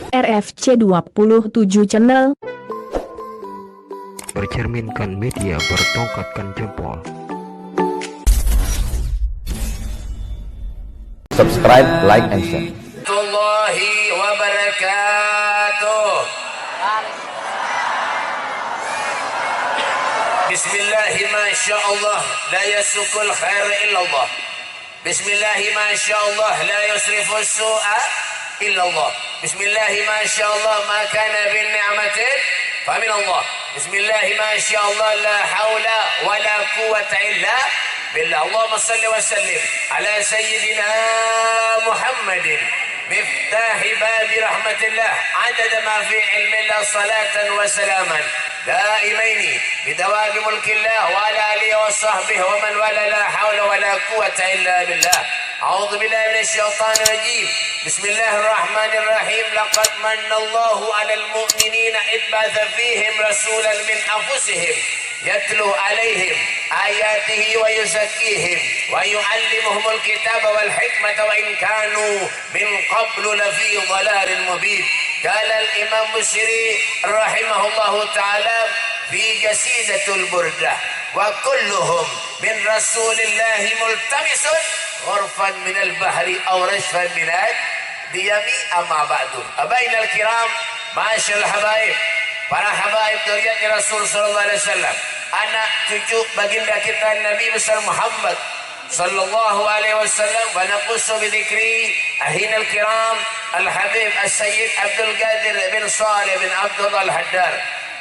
RFC 27 Channel. Bercerminkan media bertongkatkan jempol. Subscribe, like, and share. Warahmatullahi wabarakatuh. Bismillahi masyaallah la yasukul khair illallah. Bismillahi masyaallah la yusrifu su'a illallah. Bismillahi masyaallah ma kana bin ni'matin fa min Allah. Bismillahi masyaallah la haula wa la quwwata illa billah. Allahumma salli wa sallim ala sayyidina Muhammadin مفتاح باب رحمة الله عدد ما في علم الله صلاة وسلاما دائمين بدوام ملك الله وعلى آله وصحبه ومن ولا لا حول ولا قوة إلا بالله. أعوذ بالله من الشيطان الرجيم. بسم الله الرحمن الرحيم. لقد من الله على المؤمنين إذ بعث فيهم رسولا من أنفسهم يتلو عليهم آياته ويزكيهم ويعلمهم الكتاب والحكمة وإن كانوا من قبل لفي ضلال مبين. قال الإمام بشري رحمه الله تعالى في جسيدة البردة وكلهم من رسول الله ملتمس غرفا من البحر أو رشفا من الديم. أما بعد أبائنا الكرام معاشر الحبايب, para habaib dzurriyyatnya Rasul sallallahu alaihi wasallam, anak cucu baginda kita Nabi besar Muhammad sallallahu alaihi wasallam, wa naqussu bi dzikri ahinal kiram al-habib as-sayyid Abdul Qadir bin Shalih bin Abdullah al-Haddar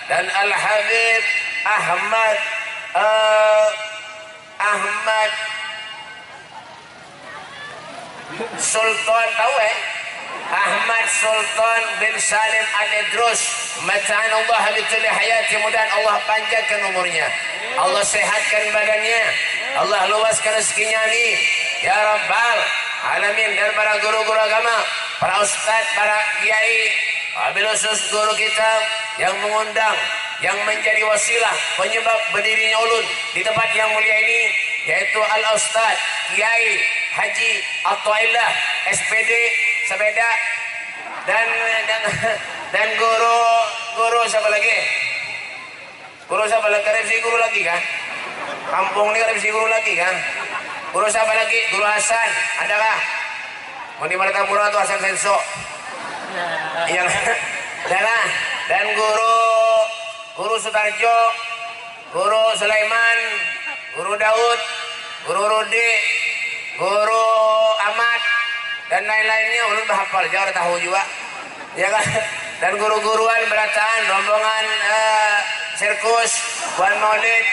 dan al-habib Ahmad Sultan, tahu Ahmad Sultan bin Salim Al-Idrus, mata'an Allah bituli hayati, mudah Allah panjangkan umurnya, Allah sehatkan badannya, Allah luaskan rezekinya, amin ya rabbal alamin. Dan para guru-guru agama, para ustaz, para kiai, wabil khusus guru kita yang mengundang, yang menjadi wasilah penyebab berdirinya ulun di tempat yang mulia ini, yaitu Al-Ustaz Kiai Haji Atwaillah SPD sepeda, dan guru siapa lagi? Guru siapa lagi? Karepsi guru lagi kan? Kampung ini karepsi guru lagi kan? Guru siapa lagi? Guru Hasan, adakah? Mau di Martapura atau Hasan Senso? Yang dan guru Sutarjo, guru Sulaiman, guru Daud, guru Rudi, guru Ahmad, dan lain-lainnya ulun bahapal, jangan tahu juga ya kan. Dan guru-guruan berataan rombongan sirkus wan maulid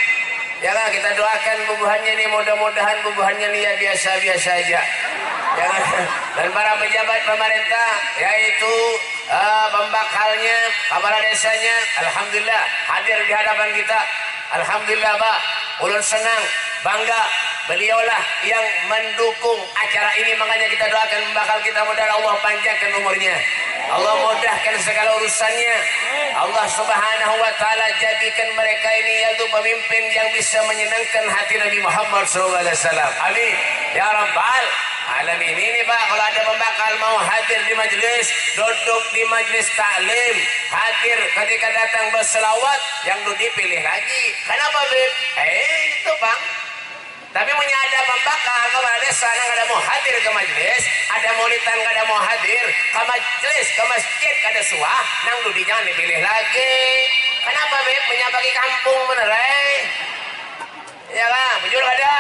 ya kan, kita doakan bubuhannya ini, mudah-mudahan bubuhannya ini ya biasa-biasa aja ya kan. Dan para pejabat pemerintah, yaitu pembakalnya, kepala desanya, alhamdulillah hadir di hadapan kita. Alhamdulillah Pak, ulun senang, bangga, beliaulah yang mendukung acara ini, makanya kita doakan bakal kita, mudah Allah panjangkan umurnya, Allah mudahkan segala urusannya, Allah subhanahu wa ta'ala jadikan mereka ini yaitu pemimpin yang bisa menyenangkan hati Nabi Muhammad SAW, amin ya rabbal alamin. Ini Pak, kalau ada pembakal mau hadir di majelis, duduk di majelis taklim, hadir ketika datang berselawat, yang dipilih lagi. Kenapa Beb? Itu Bang. Tapi punya ada pembakal kepala desa yang kada mau hadir ke majelis, ada maulidan kada mau hadir ke majelis, ke masjid kada suah, nang dudi jangan dipilih lagi. Kenapa Beb? Punya bagi kampung bener ya kan? Bujur kada?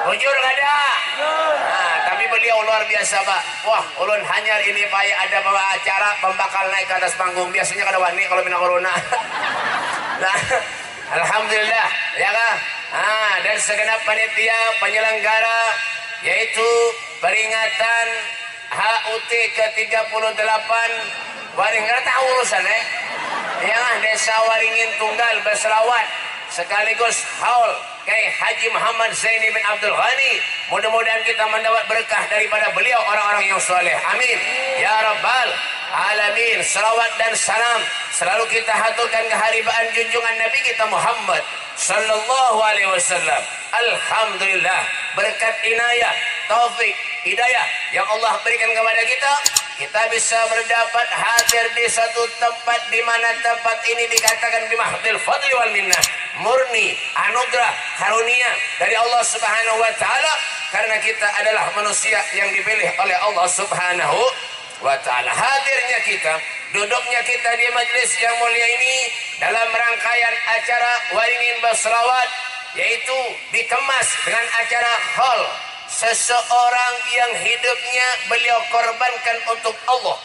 Bujur kada? Nah, tapi beliau luar biasa Pak. Wah, ulun hanyar ini Pak, ada acara pembakal naik ke atas panggung, biasanya kada wani kalau bina corona. Nah, alhamdulillah ya kan. Dan segenap panitia penyelenggara, yaitu peringatan HUT ke-38 Waringin, tahu urusan ya kan, Desa Waringin Tunggal berselawat sekaligus haul Kiai Haji Muhammad Zaini bin Abdul Ghani. Mudah-mudahan kita mendapat berkah daripada beliau, orang-orang yang soleh, amin ya rabbal alamin. Salawat dan salam selalu kita haturkan keharibaan junjungan Nabi kita Muhammad sallallahu alaihi wasallam. Alhamdulillah berkat inayah, taufik, hidayah yang Allah berikan kepada kita, kita bisa berdapat hadir di satu tempat di mana tempat ini dikatakan bimahdil fadli wal minnah, murni anugerah karunia dari Allah Subhanahu wa taala, karena kita adalah manusia yang dipilih oleh Allah Subhanahu wa taala. Hadirnya kita, duduknya kita di majelis yang mulia ini dalam rangkaian acara Waringin Basrawat, yaitu dikemas dengan acara hall seseorang yang hidupnya beliau korbankan untuk Allah,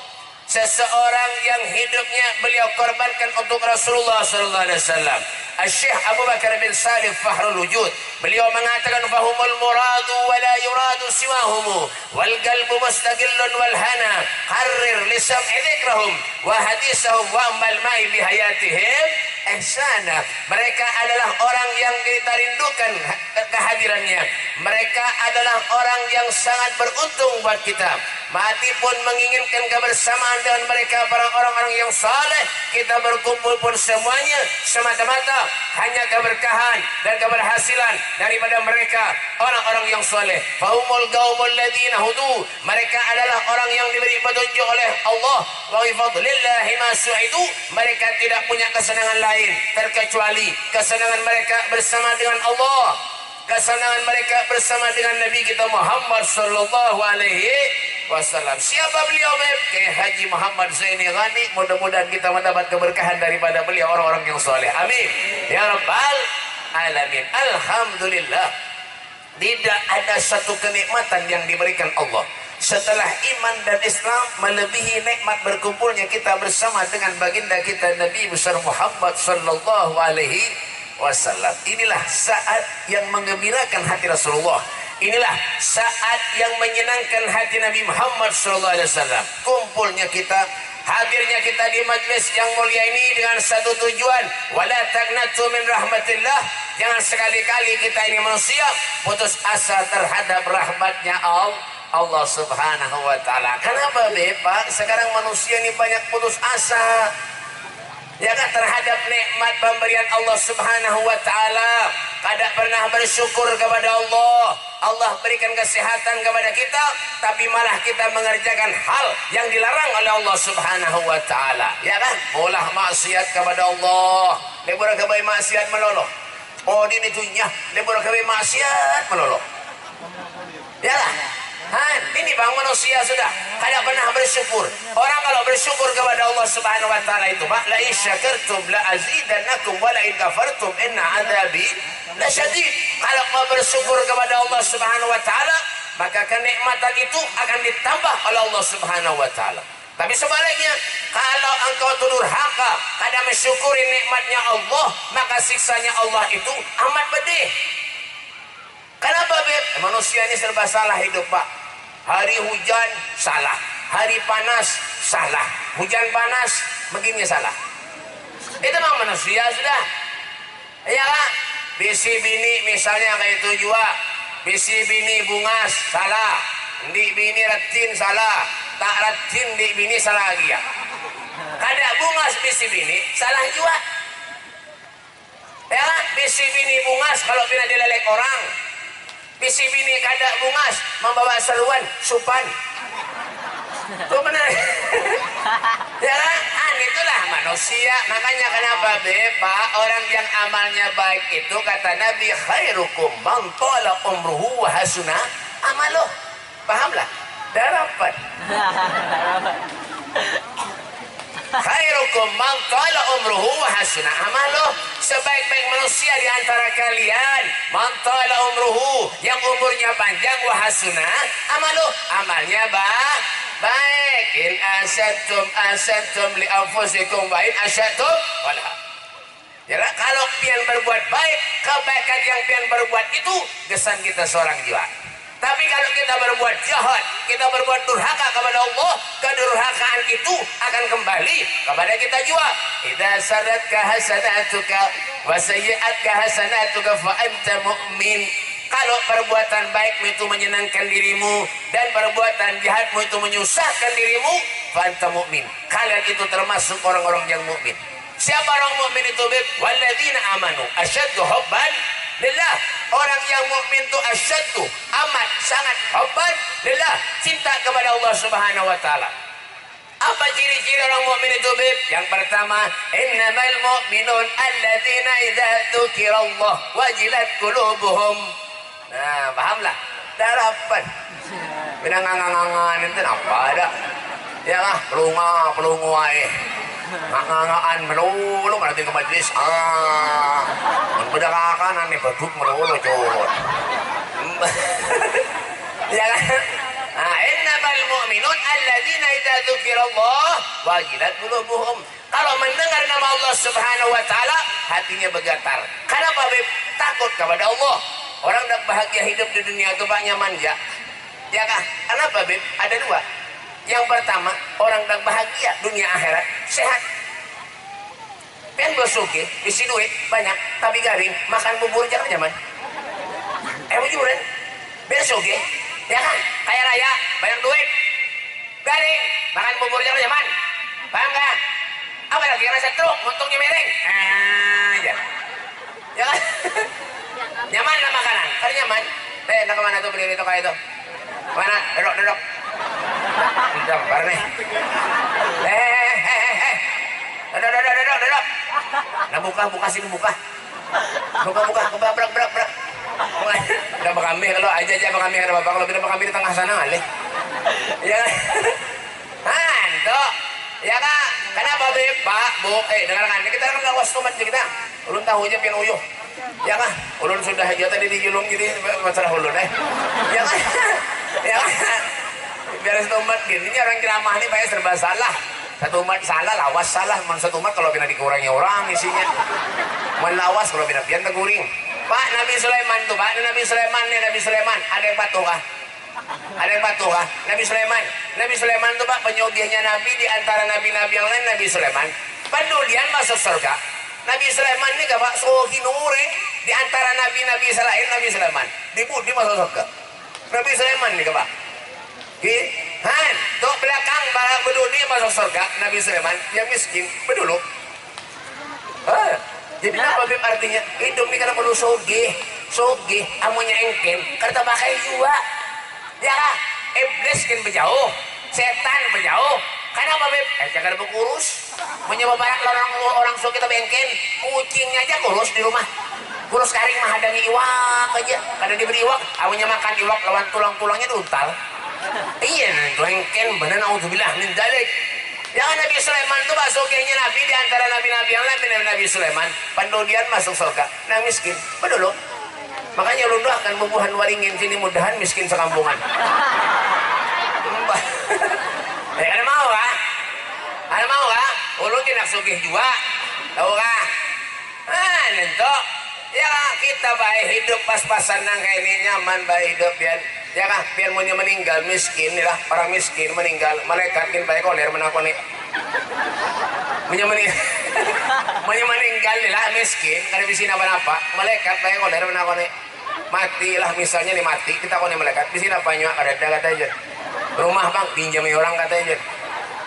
seseorang yang hidupnya beliau korbankan untuk Rasulullah sallallahu alaihi wasallam. Syekh Abu Bakar bin Salih Fahrul Wujud, beliau mengatakan fahumul muradu wa la yuradu siwahum wal qalbu mustaqillun wal hana qarrir li sam'i dzikrahum wa hadisahum wa amal ma'i bi hayatihim ihsana. Mereka adalah orang yang kita rindukan kehadirannya. Mereka adalah orang yang sangat beruntung buat kita. Mati pun menginginkan kebersamaan dengan mereka, para orang-orang yang saleh. Kita berkumpul pun semuanya semata-mata hanya keberkahan dan keberhasilan daripada mereka, orang-orang yang saleh. Faumul qaumul ladzina hudu, mereka adalah orang yang diberi petunjuk oleh Allah. Wa bi fadlillahi ma su'idu, mereka tidak punya kesenangan lain terkecuali kesenangan mereka bersama dengan Allah, kesenangan mereka bersama dengan Nabi kita Muhammad sallallahu alaihi wasallam. Siapa beliau? Kiai Haji Muhammad Zaini Ghani. Mudah-mudahan kita mendapat keberkahan daripada beliau, orang-orang yang soleh. Amin ya rabbal alamin. Alhamdulillah, tidak ada satu kenikmatan yang diberikan Allah setelah iman dan Islam melebihi nikmat berkumpulnya kita bersama dengan baginda kita Nabi besar Muhammad sallallahu alaihi wasallam. Inilah saat yang menggembirakan hati Rasulullah. Inilah saat yang menyenangkan hati Nabi Muhammad sallallahu alaihi wasallam. Kumpulnya kita, hadirnya kita di majlis yang mulia ini dengan satu tujuan, wala taqnatu min rahmatillah. Jangan sekali-kali kita ini manusia putus asa terhadap rahmatnya Allah Subhanahu wa taala. Kenapa Pak? Sekarang manusia ini banyak putus asa, ya kan, terhadap nikmat pemberian Allah Subhanahu wa taala. Kada pernah bersyukur kepada Allah. Allah berikan kesehatan kepada kita, tapi malah kita mengerjakan hal yang dilarang oleh Allah Subhanahu wa taala, ya kan? Ulah maksiat kepada Allah, lebur kebaik maksiat meloloh. Oh ini tunya, lebur kebaik maksiat meloloh. Ya lah. Ini bang, manusia sudah kada pernah bersyukur. Orang kalau bersyukur kepada Allah Subhanahu wa taala itu, Pak, la in syakartum la azidannakum wa la in kafartum inna adzabi lasyadid. Kalau kau bersyukur kepada Allah Subhanahu wa taala, maka kenikmatan itu akan ditambah oleh Allah Subhanahu wa taala. Tapi sebaliknya, kalau engkau durhaka, kada mensyukuri nikmatnya Allah, maka siksanya Allah itu amat pedih. Kenapa Beb? Manusia ini serba salah hidup Pak. Hari hujan salah, hari panas salah, hujan panas begini salah. Itu memang manusia sudah. Ya Pak, bisi bini misalnya kayak itu juga, bisi bini bungas salah, di bini retin salah, tak retin di bini salah lagi ya. Kada bungas bisi bini salah juga. Ya Pak, bisi bini bungas kalau pernah dilelek orang. Bisi bini kada bungas membawa seruan supan. Itu benar. Ya kan? Itulah manusia. Makanya kenapa Pak, orang yang amalnya baik itu kata Nabi khairukum man tala umruhu wa hasuna amaluh. Pahamlah? Darapan. Khairukum man tala umruhu wa hasuna amaluh. Sebaik-baik manusia di antara kalian man tala umruhu, yang umurnya panjang, wa hasuna amaluh, amalnya baik. In asantum li anfusikum wa in asyadtum walha. Ya, kalau pian berbuat baik, kebaikan yang pian berbuat itu gesan kita seorang jiwa. Tapi kalau kita berbuat jahat, kita berbuat durhaka kepada Allah, kedurhakaan itu akan kembali kepada kita juga. Idza saratka hasanatuka wa sayyi'atka hasanatuka fa anta mu'min. Kalau perbuatan baikmu itu menyenangkan dirimu dan perbuatan jahatmu itu menyusahkan dirimu, fa anta mu'min. Kalian itu termasuk orang-orang yang mukmin. Siapa orang mukmin itu? Walladzina amanu asyaddu hubban lillah. Orang yang mukmin itu asyaddu, amat sangat hubban lillah, cinta kepada Allah Subhanahu wa taala. ciri orang mukmin itu Bib. Yang pertama, innamal mu'minun alladzina idza dzukirallah wajilat qulubuhum. Nah, pahamlah. Darapan. Pinangangangan itu apa ada? Ya lah, pelungu ae. Ngangangaan melulu nanti ke majlis. Bedakakan aneh beduk melulu curut. Ya kan? Innamal mu'minun alladzina idza dzukirallah wajilat qulubuhum. Kalau mendengar nama Allah Subhanahu wa taala, hatinya bergetar. Kenapa, Beb? Takut kepada Allah. Orang tak bahagia hidup di dunia itu banyak manja. Ya kah? Kenapa, Beb? Ada dua. Yang pertama, orang tak bahagia dunia akhirat sehat. Pian bersuki, isi duit banyak, tapi garing, makan bubur jangan zaman. Bujuran, bersuki, ya kan? Kaya raya, banyak duit, garing, makan bubur jangan zaman. Paham gak? Apa lagi rasa truk, untungnya miring. Ya. Ya kan? Nyaman lah makanan, kan nyaman. Nak kemana tuh berdiri tuh kayak itu? Mana? Duduk. Udah, bareng nih. Duduk. Nah, buka sini buka. Buka, berak. Udah kami kalau aja kami ada bapak, kalau tidak kami di tengah sana kali. Ya kan? Tuh. Ya kan? Kenapa, Beb? Pak, Bu, dengarkan. Kita kan enggak wastumat kita. Ulun tahu aja pian uyuh. Ya kan? Ulun sudah aja tadi dijulung jadi masalah ulun Ya kan? Ya kan? Biar satu umat gini orang ceramah ini banyak serba salah. Satu umat salah, lawas salah. Satu umat kalau pernah dikurangi orang isinya. Melawas kalau pernah pian teguring. Pak, Nabi Sulaiman tuh, Pak. Nabi Sulaiman. Ada yang patuh kah? Nabi Sulaiman tuh, Pak, penyogihnya Nabi di antara nabi-nabi yang lain. Nabi Sulaiman pendulian masuk surga. Nabi Sulaiman ini gak, Pak, sohi nure di antara nabi-nabi selain Nabi Sulaiman dibudi masuk surga. Nabi Sulaiman nih, Pak. Tuh belakang balak bedudi masuk surga. Nabi Sulaiman yang miskin bedulu. Jadi apa, Bib, artinya hidup ini karena perlu soge amunya engken karena pakai juga. Ya lah, iblis kan berjauh, setan berjauh. Kenapa, Bib? Jangan berkurus. Menyebab banyak orang soge tapi engken. Kucingnya aja kurus di rumah. Kurus karing mah hadangi iwak aja. Kadang diberi iwak, amunya makan iwak lawan tulang-tulangnya diuntal. Iya, itu engken benar, naudzubillah min dzalik. Jangan Nabi Sulaiman itu masuk kayaknya Nabi di antara nabi-nabi yang lain. Nabi Sulaiman pendulian masuk surga. Nah, miskin bedulu. Makanya lu doakan bubuhan waringin sini mudahan miskin sekampungan. Ada mau kah? Ulu tidak sugih juga, tahu kah? Nentu. Ya kita baik hidup pas-pasan nang kayak ini nyaman baik hidup biar. Ya kah, biar mau meninggal miskin nih lah, orang miskin meninggal, malaikat kin baik koler menakoni. Meninggal nih lah miskin, karena bisa apa-apa, malaikat baik koler menakoni. Matilah misalnya nih mati, kita koni malaikat, bisa apa nyak ada kata aja. Rumah bang, pinjami orang kata aja.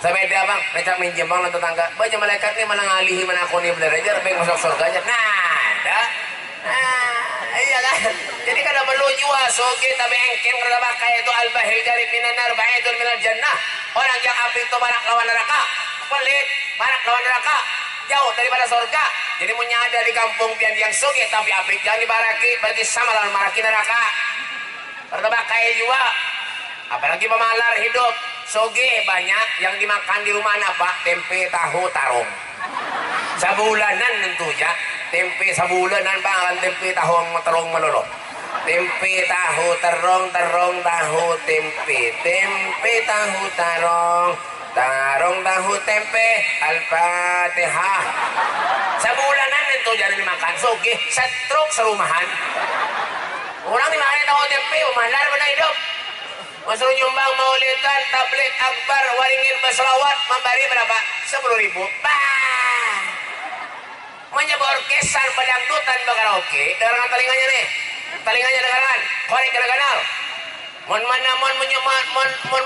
Sepeda bang, ngecap minjem bang lan tetangga. Baca malaikat nih mana ngalihi menakoni bener aja, baik masuk surga aja. Nah, iya kan? Jadi kada perlu jua soge tapi engken kada pakai itu al-bahil dari minanar ba'idun minal jannah. Orang yang api itu barak lawan neraka, pelit, barak lawan neraka, jauh daripada surga. Jadi punya ada di kampung pian yang soge tapi api jangan dibaraki, berarti sama lawan maraki neraka. Kada pakai jua. Apalagi pemalar hidup. Soge banyak yang dimakan di rumah apa? Tempe, tahu, tarung. Sabulanan tentunya. Tempe sabulanan bang, tempe tahu terong melolo. Tempe tahu terong tahu tempe tahu tarong tahu tempe Al-Fatihah. Sabulanan itu jangan dimakan soge setruk serumahan. Orang dimakan tahu tempe pemalar pada hidup. Masuk nyumbang maulidan tablik akbar waringin berselawat memberi berapa? 10.000. Menyebut orkesan pedangdutan karaoke. Dengarkan telinganya nih. Telinganya dengarkan. Korek kenal. Mon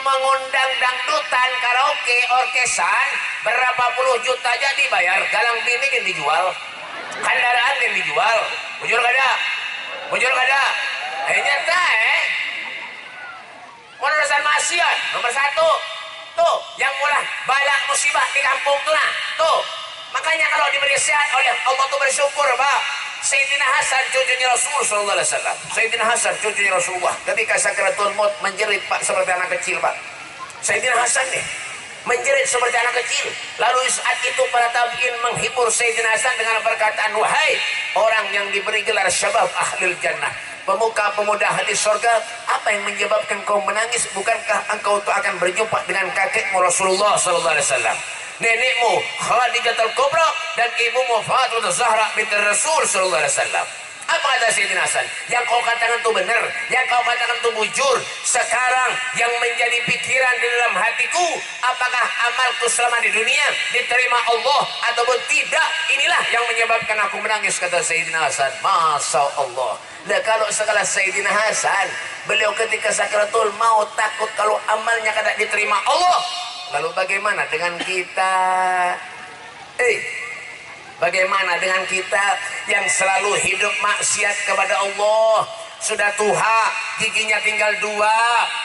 mengundang dangdutan karaoke orkesan berapa puluh juta aja dibayar. Galang bini yang dijual. Kendaraan yang dijual. Bujur kada. Nyata urusan maksiat nomor 1. Tuh Tuh, yang mulai balak musibah di kampung tuh nah. Tuh, makanya kalau diberi sehat oleh Allah tuh bersyukur, Pak. Sayyidina Hasan cucunya Rasul sallallahu alaihi wasallam. Sayyidina Hasan cucunya Rasulullah ketika sakaratul maut menjerit, Pak, seperti anak kecil, Pak. Sayyidina Hasan nih menjerit seperti anak kecil. Lalu saat itu para tabi'in menghibur Sayyidina Hasan dengan perkataan, wahai orang yang diberi gelar syabab ahlul jannah, pemuka-pemuda ahli surga, apa yang menyebabkan kau menangis? Bukankah engkau itu akan berjumpa dengan kakekmu Rasulullah sallallahu alaihi wasallam, nenekmu Khadijatul Kubra, dan ibumu Fatimah Zahra binti Rasul sallallahu alaihi wasallam? Apa kata Sayyidina Hasan? Yang kau katakan itu benar, yang kau katakan itu bujur. Sekarang yang menjadi pikiran di dalam hatiku, apakah amalku selama di dunia diterima Allah ataupun tidak? Inilah yang menyebabkan aku menangis, kata Sayyidina Hasan. Masya Allah. Nah, kalau sekala Sayyidina Hasan, beliau ketika sakratul maut takut kalau amalnya tidak diterima Allah. Lalu bagaimana dengan kita? Bagaimana dengan kita yang selalu hidup maksiat kepada Allah? Sudah tua, giginya tinggal 2,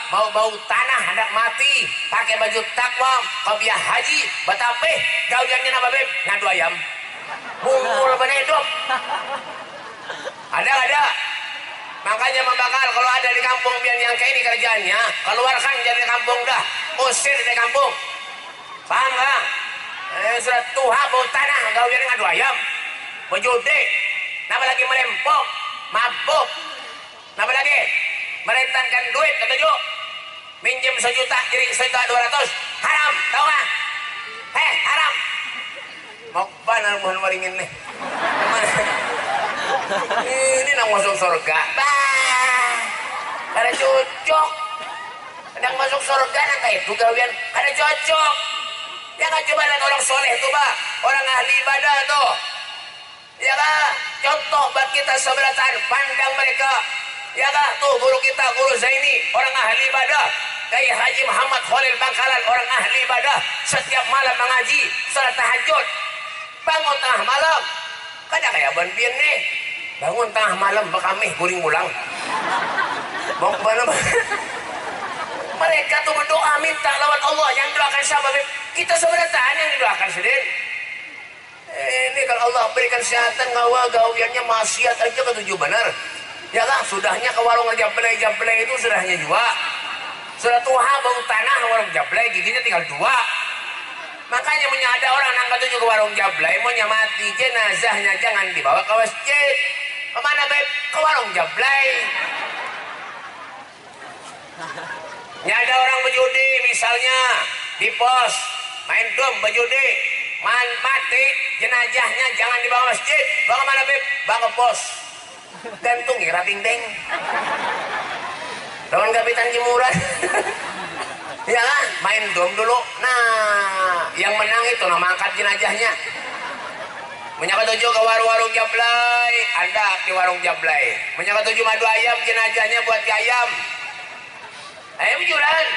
bau-bau tanah hendak mati, pakai baju takwa, kopiah haji, batapeh, gawiannya apa beb? Ngadu ayam, bungul benedok. Ada. Makanya membakal kalau ada di kampung biar yang kayak ini kerjaannya, keluarkan dari kampung dah, usir dari kampung. Paham gak? Sudah tua, bau tanah, gawiannya ngadu ayam, berjudi, napa lagi melempok, mabuk, napa lagi merentankan duit, ketujuh, minjem 1 juta jadi 1.200.000, haram, tau gak? Haram. Mau benar mohon waringin nih. Ini nang masuk surga, kada cocok. Nang masuk surga nang kayak itu gawian, kada cocok. Ya kan, coba lihat orang soleh tuh, Pak, orang ahli ibadah tuh, ya kan, contoh buat kita sebelatan, pandang mereka, ya kan, tuh guru kita, Guru Zaini, orang ahli ibadah, kayak Haji Muhammad Khalil Bangkalan, orang ahli ibadah, setiap malam mengaji, salat tahajud, bangun tengah malam, kada kayak ban bian nih, bangun tengah malam bekamih guring ulang, mau kemana? Mereka tuh berdoa minta lawan Allah, yang doakan siapa? Kita sebenarnya yang didoakan sendiri. Ini kalau Allah berikan kesehatan, ngawa gawiannya maksiat aja ketujuh benar. Ya kan, sudahnya ke warung jablay itu sudahnya juga. Sudah tua bau tanah warung jablay, giginya tinggal 2. Makanya punya ada orang nang ketujuh ke warung jablay, maunya mati, jenazahnya jangan dibawa ke masjid. Kemana beb? Ke warung jablay. Ya ada orang berjudi misalnya di pos main dom berjudi, mati, jenazahnya jangan dibawa masjid, bawa mana beb? Bawa ke pos, gantungi raping deng lawan kapitan jemuran. Ya kan, main dom dulu, nah yang menang itu nama angkat jenazahnya. Menyangka 7 ke warung jablay, Anda di warung jablay. Menyangka 7 madu ayam, jenazahnya buat di ayam jualan.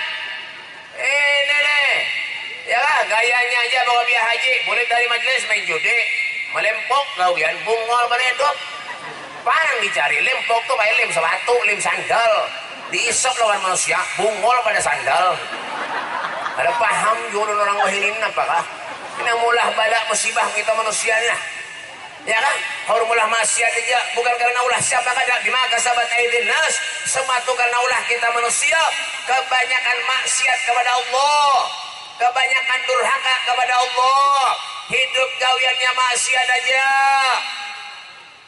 Nenek, ya lah, gayanya aja bawa biaya haji, boleh dari majelis main judi, melempok gawian bungol benedok. Parang dicari lempok tuh kayak lem sepatu, lem sandal, diisap lawan manusia, bungol pada sandal. Ada paham juga orang wahinin apakah? Ini mulah balak musibah kita manusia ni lah. Ya kan? Kalau mulah maksiat aja bukan karena ulah siapa kada bima kasabat aidin nas, semua itu karena ulah kita manusia kebanyakan maksiat kepada Allah, kebanyakan durhaka kepada Allah, hidup gawiannya maksiat aja.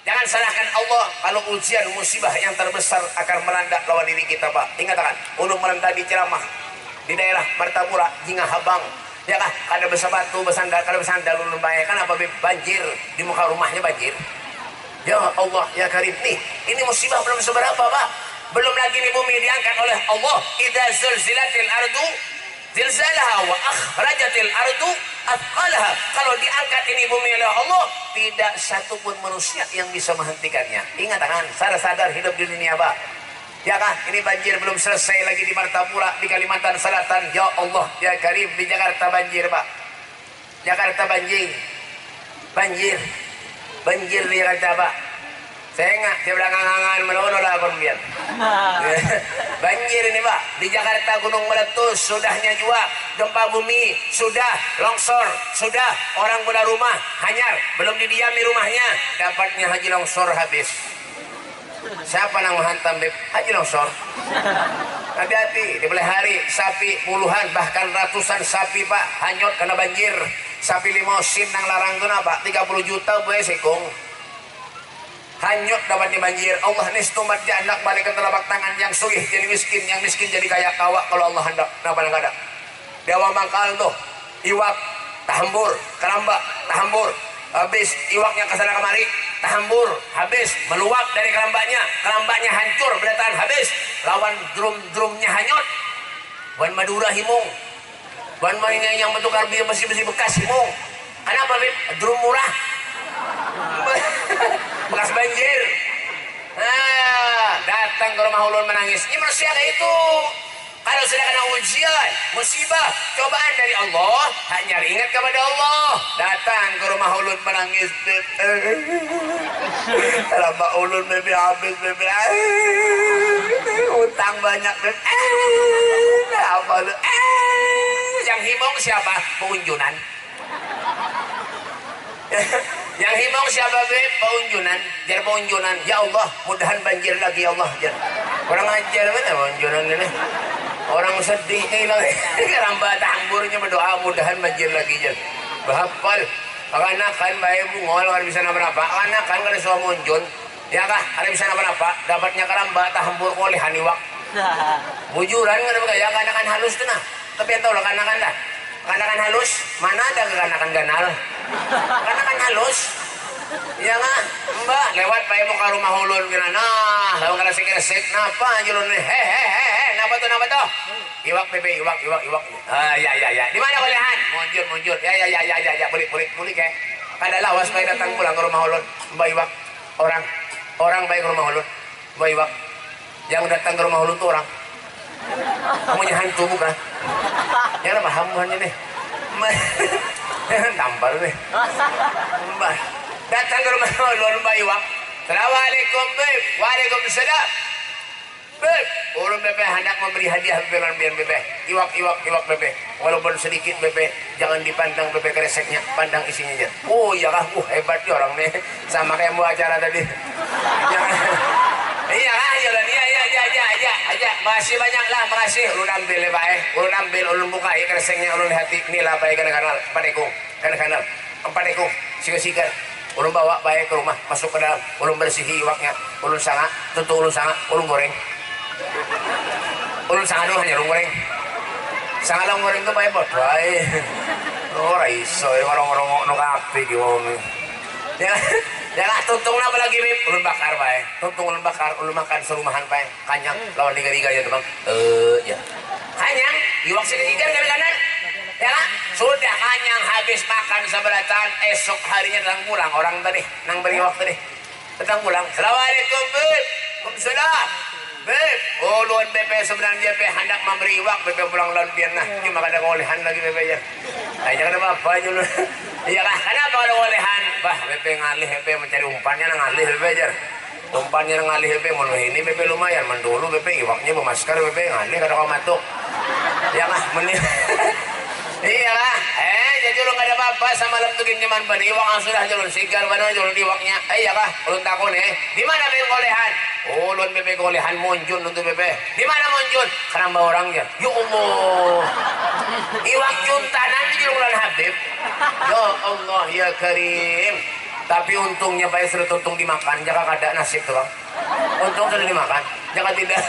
Jangan salahkan Allah kalau ujian musibah yang terbesar akan melanda lawan diri kita, Pak. Ingat kan, ulun melanda di ceramah di daerah Martapura, Jingah Habang. Ya kan, kada bersabatu, bersandar, kada bersandar ulun bayangkan apa banjir di muka rumahnya banjir. Ya Allah, ya Karim nih, ini musibah belum seberapa, Pak. Belum lagi nih bumi diangkat oleh Allah. Idza zulzilatil ardu zilzalaha wa akhrajatil ardu athqalaha. Kalau diangkat ini bumi oleh Allah, tidak satu pun manusia yang bisa menghentikannya. Ingat kan, sadar-sadar hidup di dunia, Pak. Ya kan, ini banjir belum selesai lagi di Martapura, di Kalimantan Selatan. Ya Allah, ya Karim, di Jakarta banjir, Pak. Jakarta banjir di Jakarta, Pak. Saya ingat, dia bilang ngangan melono lah kon biar. Banjir ini Pak. Di Jakarta gunung meletus, sudahnya juga gempa bumi, sudah longsor, sudah orang punya rumah hanyar, belum didiami rumahnya, dapatnya haji longsor habis. Siapa yang menghantam Beb? Haji longsor. Hati-hati, di belah hari sapi puluhan bahkan ratusan sapi Pak hanyut karena banjir. Sapi limosin nang larang tuh Pak 30 juta gue sekong. Hanyut dapatnya banjir. Allah nistumat dia anak balik ke telapak tangan yang sugih jadi miskin, yang miskin jadi kaya kawak kalau Allah hendak. Napa nang ada? Dewa mangkal tuh iwak tahambur, keramba tahambur. Habis iwaknya kesana kemari, tahambur, habis meluap dari kerambanya hancur, berdataan habis, lawan drum-drumnya hanyut. Wan Madura himung, wan mainnya yang bentukar besi-besi bekas himung. Kenapa Beb? Drum murah, bekas banjir. Datang ke rumah ulun menangis. Ini manusia kayak itu. Kalau sudah kena ujian, musibah, cobaan dari Allah, hanya ingat kepada Allah. Datang ke rumah ulun menangis. Kenapa ulun Beb habis Beb? Utang banyak Beb. Apa lu? Yang himong siapa? Peunjunan. Yang himong siapa Beb? Peunjunan. Jar peunjunan. Ya Allah, mudahan banjir lagi ya Allah. Jar. Kurang ajar mana peunjunan ini? Orang sedih hilang. Keramba tamburnya berdoa mudahan banjir lagi Jar. Bahapal. Kanakan bae bungol ada bisa berapa? Kanakan kada suah munjun. Ya kah? Ada bisa berapa? Dapatnya keramba tambur oleh haniwak. Bujuran kada begaya kanakan halus tuh nah. Tapi tahu lah kanakan dah. Kanakan halus, mana ada kanakan ganal? Kanakan halus. Iya nggak, Mbak lewat pakai muka rumah ulun kira nah, lalu kada sek napa julun hehehe, napa tuh? Iwak bebe, iwak. Ya. Di mana kolehan? Munjur. Ya, beli ke. Kada lawas pakai datang pulang ke rumah ulun, Mbak iwak. Orang baik ke rumah ulun, Mbak iwak. Yang datang ke rumah ulun tuh orang. Kamunya hantu bukan? Ya apa hamuannya nih? Tampar nih. Mbak. Datang ke rumah ulun Mbak Iwak. Assalamualaikum Beb. Waalaikumsalam. Beb, ulun Bebe hendak memberi hadiah Bebe Bebe. Iwak Bebe. Walaupun sedikit Bebe, jangan dipandang Bebe kreseknya, pandang isinya aja. Oh iya kah? Hebat dia orang nih. Sama kayak mau acara tadi. Iya kah? Iya. Makasih banyak lah, makasih. Ulun ambil ya Pak. Ulun buka kreseknya, ulun hati. Inilah baik kanal. Kanal. Empadekung. Sikat. Ulun bawa baik ke rumah, masuk ke dalam, ulun bersihi iwaknya, ulun sanga, ulun goreng. Ulun sanga doang hanya ulun goreng. Sanga lang goreng itu baik bot, baik. Raiso, orang-orang no kape gimana? Ya lah, tuntung apa lagi Beb? Ulun bakar baik, tuntung ulun bakar, ulun makan serumahan baik, kanyang, lawan liga-liga ya teman. Ya. Kanyang, iwak sedikit kanan. Ya kan? Sudah kanyang habis makan seberatan, esok harinya datang pulang orang tadi nang beri waktu tadi datang pulang. Assalamualaikum Beb. Waalaikumsalam Beb. Ulun Bebe sebenarnya Bebe hendak memberi wak Bebe pulang lawan biar nah cuma kada olehan lagi Bebe ya. Jangan apa-apa ulun. Iya kah? Kenapa kada olehan? Bah Bebe ngalih Bebe mencari umpannya nang ngalih Bebe jar. Umpannya nang ngalih Bebe mun ini Bebe lumayan mendulu Bebe iwaknya bermasker Bebe ngalih kada kau matuk. Ya kah? Menit. Iya lah, jadi lu gak ada apa-apa sama lemtukin nyaman ban iwak yang sudah julun sigar mana julun iwaknya. Iya kah, ulun takon di mana Bebe kolehan? Ulun Bebe kolehan munjun untuk Bebe. Di mana munjun? Keramba orangnya. Ya Allah, iwak juntanan di julun Habib. Ya Allah ya Karim. Tapi untungnya baik sudah untung dimakan, jangan kada nasib tuh bang. Untung sudah dimakan, jangan tidak.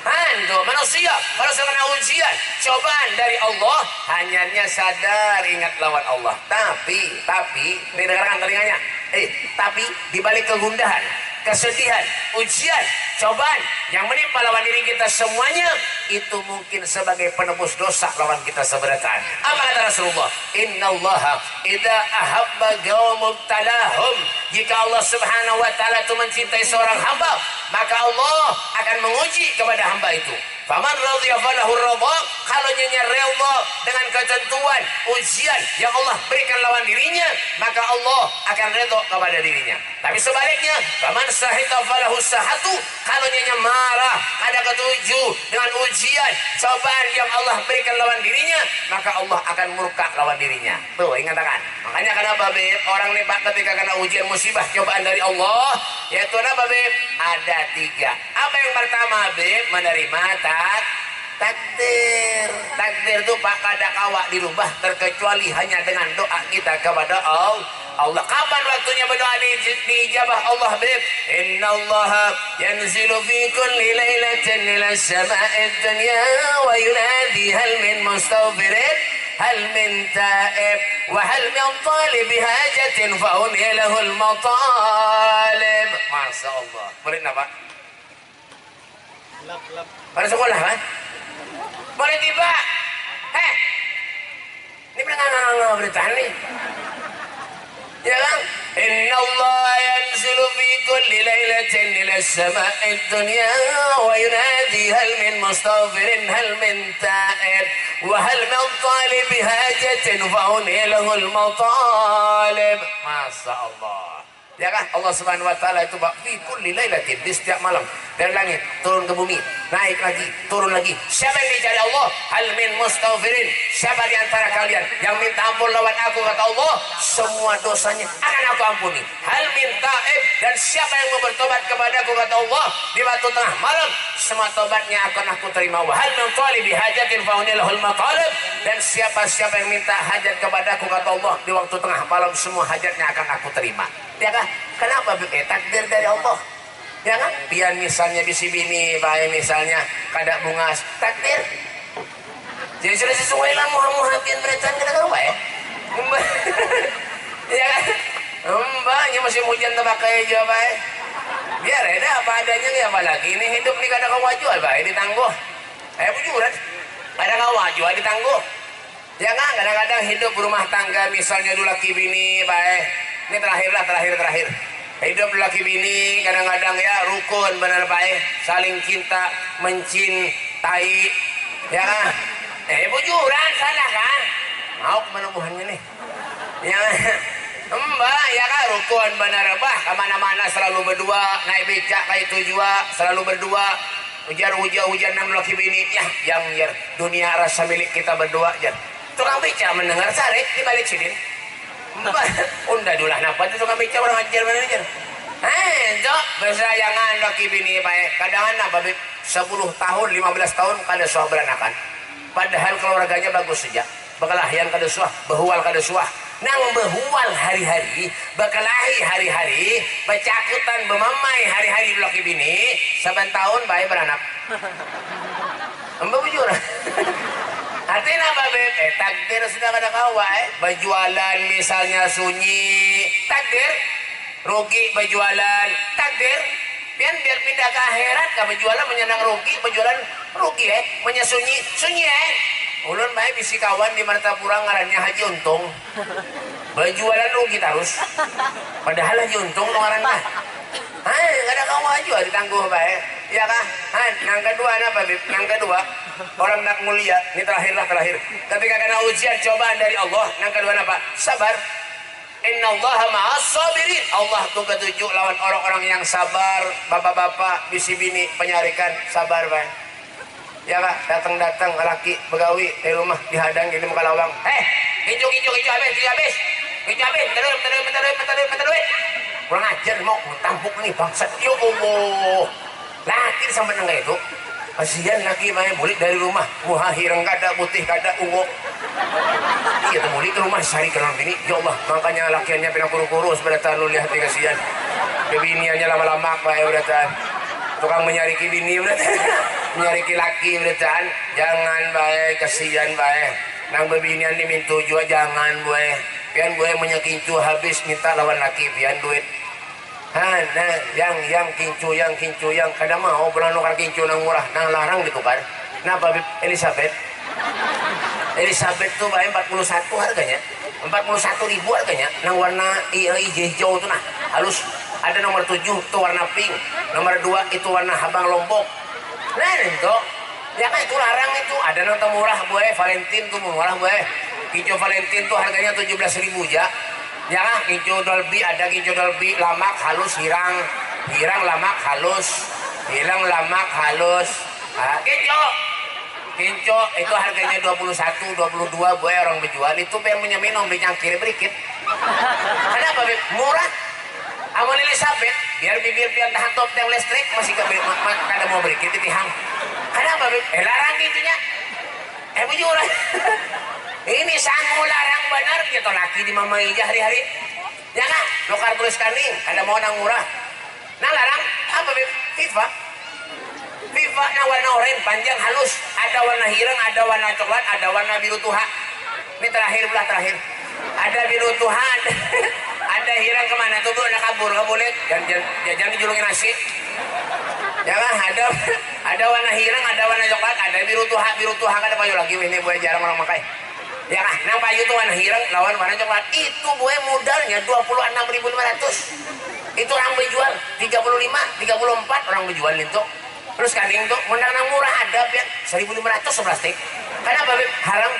Hantu manusia kalau kena ujian cobaan dari Allah hanya sadar ingat lawan Allah tapi dengarkan telinganya tapi dibalik kegundahan kesedihan ujian cobaan yang menimpa lawan diri kita semuanya itu mungkin sebagai penebus dosa lawan kita seberatan. Apa kata Rasulullah? Innallaha idza ahabba qaumun talahum. Jika Allah Subhanahu wa taala itu mencintai seorang hamba maka Allah akan menguji kepada hamba itu. Faman radhiya falahu ridha, kalau nyonya redha dengan ketentuan ujian yang Allah berikan lawan dirinya, maka Allah akan redha kepada dirinya. Tapi sebaliknya, faman sahita falahu sahatu, kalau nyonya marah, ada ketujuh dengan ujian cobaan yang Allah berikan lawan dirinya, maka Allah akan murka lawan dirinya. Tuh, ingatkan. Makanya kenapa Beb, orang nih Pak ketika kena ujian musibah cobaan dari Allah, yaitu apa Beb? Ada 3. Apa yang pertama Beb? Menerima takdir. Takdir itu Pak kada kawak dirubah terkecuali hanya dengan doa kita kepada Allah. Kapan waktunya berdoa dijabah Allah Beb? Innallaha yanzilu fi kulli lailatin ila sama'id dunya wa yunadi hal min mustaghfirin hal min ta'ib wa hal min talib hajatin fa lahul matalib. Masya Allah. Boleh Pak? Pada sekolah kan? Boleh tiba? Ini pernah berita nih. Ya kan? Inna Allah yanzilu fi kulli lailatin ila sama'id dunya wa yunadi hal min mustaghfirin hal min ta'ib wa hal min talib hajatin fa lahul matalib. Masya Allah. Ya kan? Allah Subhanahu wa taala itu fi kulli lailatin, di setiap malam dari langit turun ke bumi, naik lagi, turun lagi. Siapa yang dicari Allah? Hal min mustaghfirin. Siapa di antara kalian yang minta ampun lawan aku, kata Allah, semua dosanya akan aku ampuni. Hal min ta'ib, dan siapa yang mau bertobat kepadaku, kata Allah, di waktu tengah malam, semua tobatnya akan aku terima. Wa hal min talibi hajatin fa lahul matalib, dan siapa yang minta hajat kepadaku, kata Allah, di waktu tengah malam semua hajatnya akan aku terima. Ya kan? Kenapa? Takdir dari Allah. Ya kan? Pian misalnya bisi bini, baik misalnya kada bungas, takdir. Jadi sudah sesuai lah muha-muha pian beretan kada karuba ya. Ya kan? Mbaknya masih hujan tebakai aja baik. Biar ada apa adanya nih, apalagi ini hidup nih kada kawajual baik ditangguh. Bujuran. Kada kawajual ditangguh. Ya kan? Kadang-kadang hidup berumah tangga misalnya dulu laki bini baik. Ini terakhir. Hidup laki bini kadang-kadang ya rukun benar baik, saling cinta, mencintai, ya kan? Bujuran salah kan? Mau kemana buhannya nih? Ya, Mbak, ya kan rukun benar bah, kemana-mana selalu berdua, naik becak kayak itu juga selalu berdua. Hujan-hujan laki bini, ya yang dunia rasa milik kita berdua aja. Tukang becak mendengar sare di balik sidin. Unda dulah napa itu tukang becak orang ajar mana aja. Jok bersayangan laki bini baik. Kadang-kadang Beb 10 tahun, 15 tahun kada suah beranakan. Padahal keluarganya bagus saja. Bekalahian kada suah, behual kada suah. Nang behual hari-hari, bekalahi hari-hari, becakutan bemamai hari-hari laki bini, saban tahun baik beranak. Mbak bujur. Artinya apa Beb? Takdir sudah kada kawa berjualan misalnya sunyi, takdir. Rugi berjualan, takdir. Biar pindah ke akhirat, ke berjualan menyenang rugi, berjualan rugi sunyi ulun baik bisi kawan di Martapura ngarannya Haji Untung. Berjualan rugi terus. Padahal Haji Untung tuh ngarannya. Kada kawa juga ditangguh baik. Ya kah? Yang kedua apa Beb? Yang kedua, orang nak mulia, ini terakhir. Ketika kena ujian cobaan dari Allah, yang kedua apa? Sabar. Innallaha ma'as sabirin. Allah tuh ketujuh lawan orang-orang yang sabar. Bapak-bapak, bisi bini, penyarikan, sabar baik. Ya kah? Datang laki begawi di rumah dihadang di muka lawang. Hijau habis. Hijau habis. Bentar. Kurang ajar mau tampuk nih bangsat. Ya Allah. Laki sampai nengah itu. Kasihan laki main mulik dari rumah. Muha hirang kada, putih kada, ungu. Iya tuh mulik ke rumah sehari kenal bini. Ya Allah, makanya lakiannya pinang kurus-kurus beratan lu lihat nih kasihan. Bebiniannya lama-lama pak ya beratan. Tukang menyariki bini beratan. Menyariki laki beratan. Jangan baik, kasihan baik. Nang bebinian dimintu juga jangan baik. Pian baik menyakincu habis minta lawan laki pian duit. Yang kincu yang kada mau beranukar kincu nang murah nang larang gitu kan. Kenapa Elizabeth tuh baik 41 harganya, 41.000 harganya nang warna hijau tuh nah halus Ada nomor 7 itu warna pink, nomor 2 itu warna habang lombok. Nah itu ya kan itu larang itu. Ada yang murah boy, Valentine tuh murah boy. Hijau Valentine tuh harganya 17.000 ya. Ya kan hijau Dolby, ada hijau Dolby lamak halus hirang lamak halus, hilang lamak halus. Kinco itu harganya 21, 22 boy orang menjual itu biar minum menyangkir berikit. Kenapa murah? Amun Elizabeth biar bibir pian tahan top yang listrik masih kada mau berikit ditihang. Kenapa larang gitunya? Bujur. Ini sangu larang benar gitu laki di mama ija hari-hari. Ya kan? Lokar tulis kaning kada mau nang murah. Nah larang apa FIFA na warna oranye panjang halus, ada warna hirang, ada warna coklat, ada warna biru tuha. Ini terakhir. Ada biru tuha, ada hirang kemana tuh bro? Nak kabur, kamu lihat? Jangan dijulungin nasi. Jangan ada warna hirang, ada warna coklat, ada biru tuha kan ada payu lagi ini boleh jarang orang pakai. Ya kan? Nang payu tuh warna hirang lawan warna coklat. Itu boleh modalnya 26.500. Itu orang menjual 35, 34 orang menjual itu. Terus kaning tuh modal nang murah ada biar 1.500 seplastik. Kenapa haram?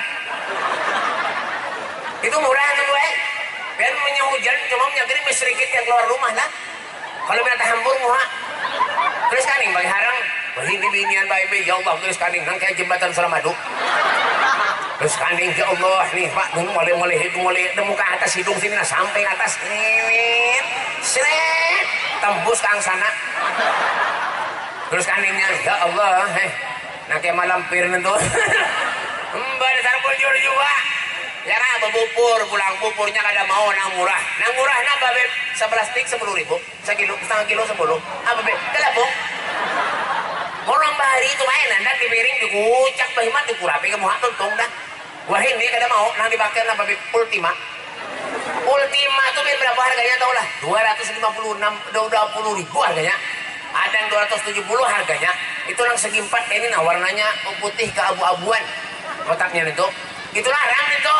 Itu murah tuh gue. Biar hujan cuma menyakirin sedikit yang keluar rumah lah. Kalau minta hambur muha. Terus kaning bagi harang. Ini binian baik ya Allah terus kaning nang kayak jembatan Suramadu. Terus kaning ya Allah nih Pak mulai hidung mulai demu ke atas hidung sini nah sampai atas seret tembus ke sana. Terus kaningnya ya Allah nah kayak malampir nentu. Mbak dasar bujur juga. Ya kan bubur pulang buburnya kada mau nang murah napa beb seplastik 10.000 sekilo setengah kilo 10 apa beb kelabung orang bahari itu main nanda di piring dikucak bahimat dikurapi ke muha tuntung dah wah ini kada mau nang dipakai napa beb Ultima tuh beb berapa harganya tau lah 256 20.000 harganya ada yang 270 harganya itu nang segi 4 ini nah warnanya putih ke abu-abuan kotaknya itu itu larang itu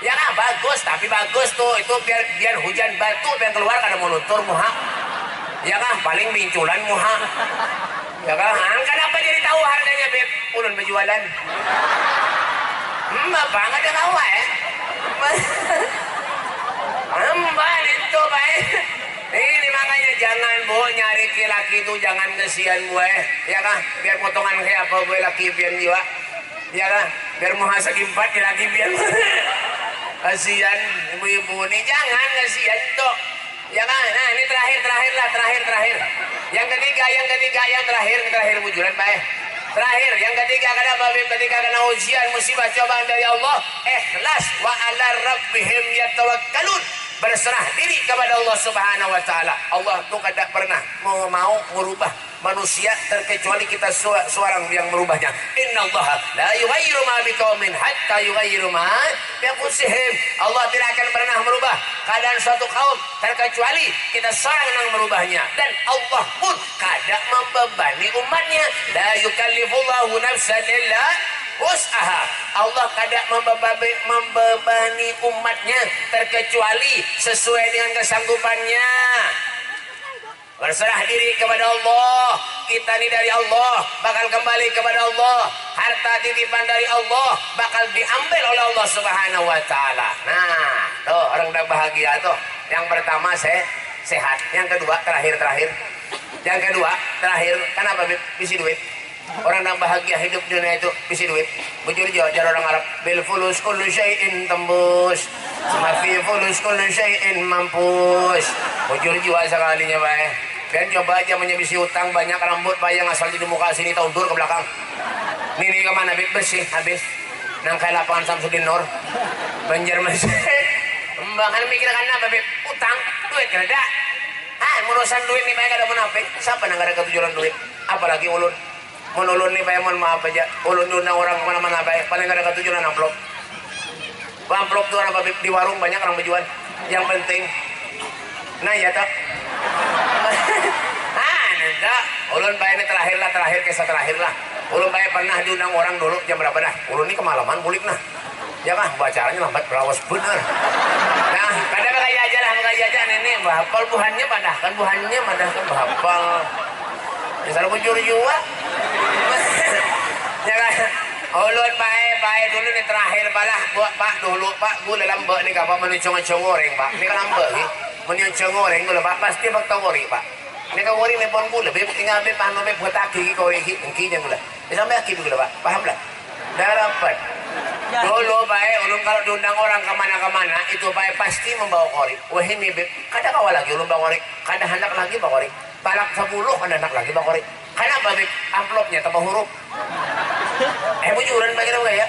ya kan bagus tapi bagus tuh itu biar hujan batu biar keluar kada mau luntur muha ya kan paling minculan muha ya kan kenapa jadi tahu harganya beb ulun berjualan bapak nggak ada tahu ya mbak itu baik ini makanya jangan bu nyari laki itu jangan kesian gue ya kan biar potongan kayak apa gue laki biar jiwa ya kan biar mau hasil 4 lagi biar kasihan ibu-ibu ini jangan kasihan tuh ya kan nah ini terakhir yang ketiga terakhir bujuran baik terakhir yang ketiga kada babib ketika kena ujian musibah cobaan dari Allah ikhlas wa ala rabbihim yatawakkalun berserah diri kepada Allah Subhanahu wa taala. Allah tuh kada pernah mau merubah manusia terkecuali kita seorang yang merubahnya. Innallaha la yughayyiru ma biqaumin hatta yughayyiru ma bi anfusihim. Allah tidak akan pernah merubah keadaan suatu kaum terkecuali kita seorang yang merubahnya dan Allah pun kada membebani umatnya. La yukallifullahu nafsan illa usaha. Allah kada membebani umatnya terkecuali sesuai dengan kesanggupannya. Berserah diri kepada Allah. Kita ini dari Allah bakal kembali kepada Allah. Harta titipan dari Allah bakal diambil oleh Allah Subhanahu wa taala. Nah, tuh orang udah bahagia tuh. Yang pertama sehat, yang kedua terakhir. Yang kedua terakhir kenapa bisi duit? Orang yang bahagia hidup dunia itu bisi duit. Bujur jar orang Arab bil fulus kullu syai'in tembus. Mafi fulus kullu syai'in mampus. Bujur jiwa sekalinya bae. Dan coba aja menyebisi utang banyak rambut bayang asal di muka sini taundur ke belakang. Ini kemana bib bersih habis. Nang kayak lapangan Samsudin Nur. Banjar masih. Mbak mikir kan apa bib? Utang, duit kada. Urusan duit nih bae kada munafik. Siapa nang ada ketujuan duit? Apalagi ulun. Mun ulun nih bae mun maaf aja. Ulun diundang orang kemana-mana bae. Paling ada ketujuan amplop. Amplop tuh apa bib? Di warung banyak orang berjual. Yang penting. Nah ya tak. Nenda, ulun bae ini terakhir kisah terakhir lah. Ulun bae pernah diundang orang dulu jam berapa dah? Ulun ini kemalaman bulik nah. Ya kah, bacaannya lambat berawas bener. Nah, kada kayak aja lah aja nenek bahapal buhannya padahkan bahapal. Misal bujur juga. Ya kan? Ulun bae dulu nih terakhir balah buat Pak dulu Pak gula lambek nih Pak menuncung goreng Pak. Ini kan lambek nih. Menuncung goreng gula Pak pasti Pak tahu goreng Pak. Ini kan goreng nepon gula beb tinggal beb panu beb buat aki goreng engkinya gula. Sampai aki gula Pak. Paham lah? Dah dapat. Dulu baik ulun kalau diundang orang kemana-kemana itu baik pasti membawa korek. Wah ini beb, kadang awal lagi ulun bawa korek, kadang hendak lagi bawa korek. Balak 10 kadang hendak lagi bawa korek. Kenapa beb? Amplopnya tambah huruf. Bujuran bagi apa ya?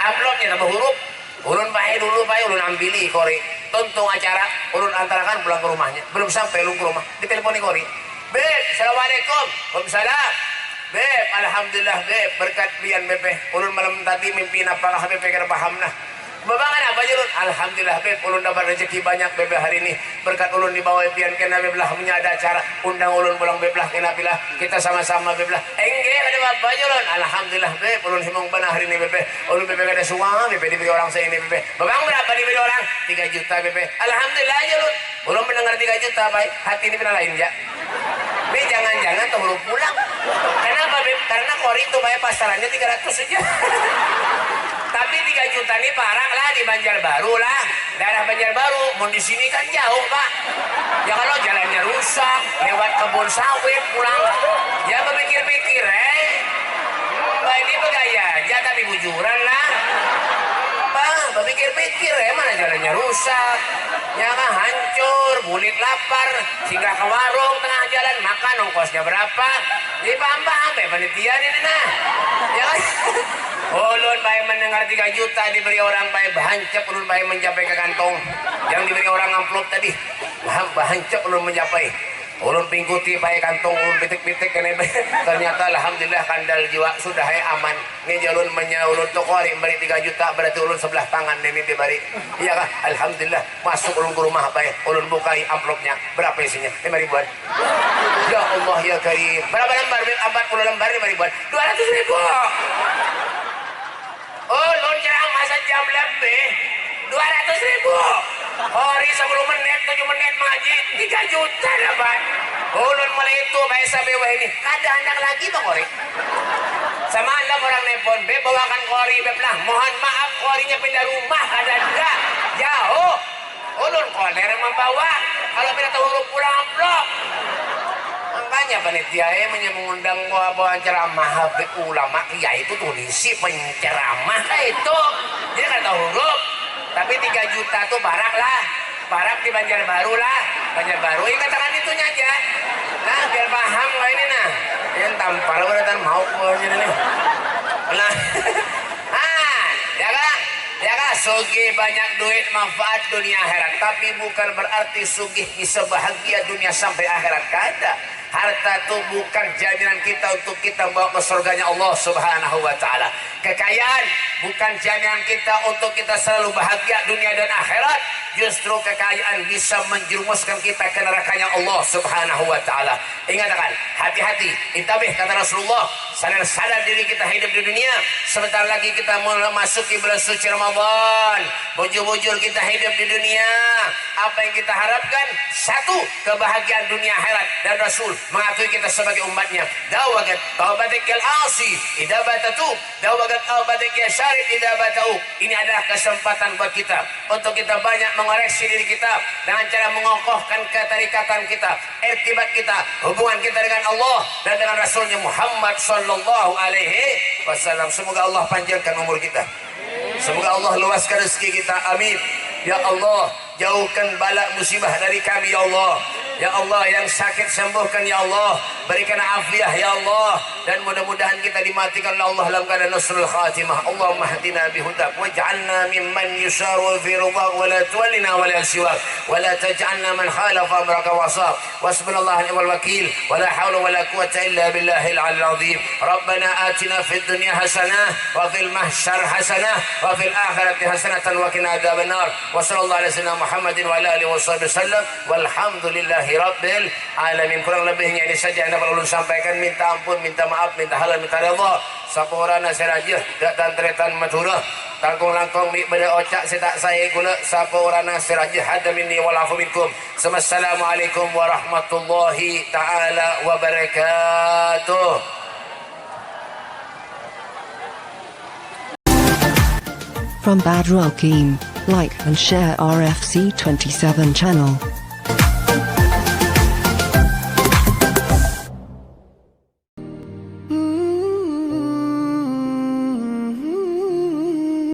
Amplopnya tambah huruf. Ulun baik dulu baik ulun ambili korek. Tonton acara ulun antarakan pulang ke rumahnya. Belum sampai ulun ke rumah, diteleponi korek. Beb, assalamualaikum. Waalaikumsalam. Beb, alhamdulillah beb, berkat pian bebe. Ulun malam tadi mimpi apakah bebe kira paham nah. Babangan apa ulun? Alhamdulillah beb, ulun dapat rezeki banyak bebe hari ini. Berkat ulun dibawa pian kena beblah punya ada acara undang ulun pulang beblah kena pilah kita sama-sama beblah. Enggak ada apa ulun. Alhamdulillah beb, ulun himung benar hari ini bebe. Ulun bebe ada suami bebe diberi orang saya ini bebe. Babang berapa diberi orang? 3 juta bebe. Alhamdulillah aja ulun. Ulun mendengar 3 juta baik, hati ini pernah lain ya. Be jangan-jangan tuh belum pulang. Kenapa Beb? Karena kori itu bayar pasarannya 300 saja. Tapi 3 juta ini parah lah di Banjarbaru lah. Daerah Banjarbaru, mau di sini kan jauh Pak. Ya kalau jalannya rusak, lewat kebun sawit pulang. Ya berpikir-pikir Mbak ini bergaya aja tapi bujuran lah. Pak, berpikir-pikir mana jalannya rusak. Ya kan hancur, bulit lapar, singgah ke warung tengah jalan makan ongkosnya berapa? Jadi paham-paham panitia ini nah. Ya kan? Ulun baik mendengar 3 juta diberi orang baik bahancap ulun baik mencapai ke kantong. Yang diberi orang amplop tadi, bahancap ulun mencapai. Ulun pingkuti baik kantong ulun pitik-pitik kene ternyata alhamdulillah kandal jiwa sudah aman. Ini jalun menyaulun tokori beri 3 juta berarti ulun sebelah tangan ini diberi. Iya kah? Alhamdulillah masuk ulun ke rumah baik ulun bukai amplopnya berapa isinya? 5 ribuan. Ya Allah ya Karim. Berapa lembar? 40 lembar 5 ribuan. 200 ribu. Ulun ceramah sejam lebih 200 ribu. Hari 10 menit 7 menit mengaji 3 juta dapat. Ulun mulai itu baik sampai wah ini kada anak lagi bang kori. Sama alam orang nepon be bawakan kori be lah. Mohon maaf korinya pindah rumah kada ada jauh. Ulun koler membawa kalau pindah tahu pulang amplop. Makanya panitia mengundang bawa ceramah habib ulama kiai itu tulisi penceramah itu dia nggak tahu huruf tapi 3 juta tuh barak lah barak di Banjarbaru lah Banjarbaru ini katakan itunya aja nah biar paham nggak ini nah yang tampar beratan mau keluarnya nih nah ya kan sugih banyak duit manfaat dunia akhirat tapi bukan berarti sugih bisa bahagia dunia sampai akhirat kada. Harta itu bukan jaminan kita untuk kita bawa ke surganya Allah Subhanahu wa taala. Kekayaan bukan jaminan kita untuk kita selalu bahagia dunia dan akhirat. Justru kekayaan bisa menjerumuskan kita ke nerakanya Allah Subhanahu wa taala. Ingatkan, hati-hati, intabih kata Rasulullah, sadar diri kita hidup di dunia. Sebentar lagi kita mau memasuki bulan suci Ramadan. Bujur-bujur kita hidup di dunia. Apa yang kita harapkan? Satu, kebahagiaan dunia akhirat dan Rasul mengakui kita sebagai umatnya. Dawagat taubatik al-asi idza batatu, dawagat taubatik ya syarif idza batau. Ini adalah kesempatan buat kita untuk kita banyak mengoreksi diri kita dengan cara mengokohkan keterikatan kita, irtibat kita, hubungan kita dengan Allah dan dengan Rasulnya Muhammad sallallahu alaihi wasallam. Semoga Allah panjangkan umur kita. Semoga Allah luaskan rezeki kita. Amin. Ya Allah, jauhkan bala musibah dari kami ya Allah. Ya Allah, yang sakit sembuhkan ya Allah. Berikan afiah ya Allah. Dan mudah-mudahan kita dimatikan oleh Allah dalam keadaan nusrul khatimah. Allahumma hadina bihudak waj'alna mimman yusaru fi ridhak wa la tuwallina wa la siwak wa la taj'alna man khalafa amraka wa asab. Wasbunallahu ni'mal wakil wa la hawla wa la quwwata illa billahil 'aliyyil 'azim. Rabbana atina fid dunya hasanah wa fil mahsyar hasanah wa fil akhirati hasanatan wa qina adzabannar. Wa sallallahu alaihi wasallam Muhammadin wa ala alihi wasallam walhamdulillahi rabbil alamin. Kurang lebihnya ini saja yang dapat ulun sampaikan. Minta ampun, minta maaf, minta halal, minta redha. Saporana serajih dak tantretan maturah. tangkung langkong mi beda ocak setak saya gula sapa urana sirajih hada minni walafu minkum. Assalamualaikum warahmatullahi taala wabarakatuh. From Badr Al Qaim, like and share RFC 27 channel.